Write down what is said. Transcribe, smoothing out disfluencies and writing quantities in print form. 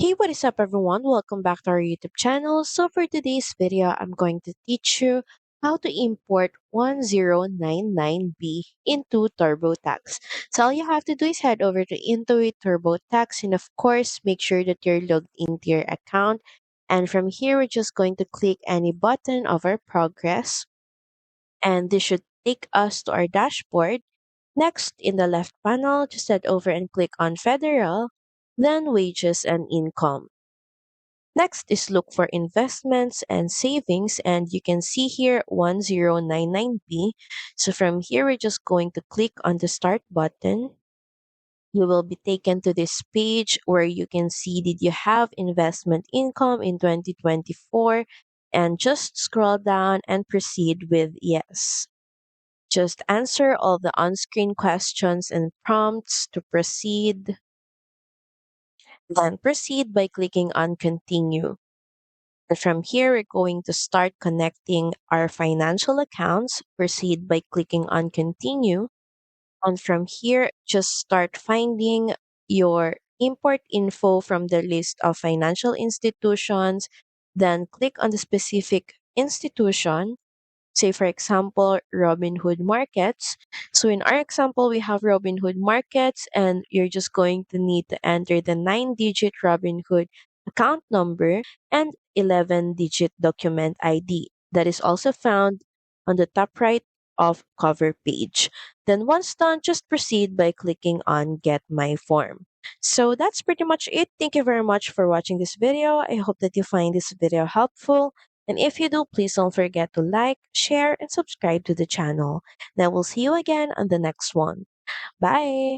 Hey, what is up everyone? Welcome back to our YouTube channel. So for today's video, I'm going to teach you how to import 1099B into TurboTax. So all you have to do is head over to Intuit TurboTax and of course, make sure that you're logged into your account. And from here, we're just going to click any button of our progress and this should take us to our dashboard. Next, in the left panel, just head over and click on Federal, then Wages and Income. Next is look for investments and savings, and you can see here 1099B. So from here, we're just going to click on the start button. You will be taken to this page where you can see did you have investment income in 2024, and just scroll down and proceed with yes. Just answer all the on-screen questions and prompts to proceed. Then proceed by clicking on continue. And from here, we're going to start connecting our financial accounts. Proceed by clicking on continue. And from here, just start finding your import info from the list of financial institutions. Then click on the specific institution, say for example Robinhood Markets. So in our example we have Robinhood Markets and you're just going to need to enter the 9-digit Robinhood account number and 11-digit document ID that is also found on the top right of cover page. Then once done, just proceed by clicking on get my form. So that's pretty much it. Thank you very much for watching this video. I hope that you find this video helpful. And if you do, please don't forget to like, share, and subscribe to the channel. And I will see you again on the next one. Bye!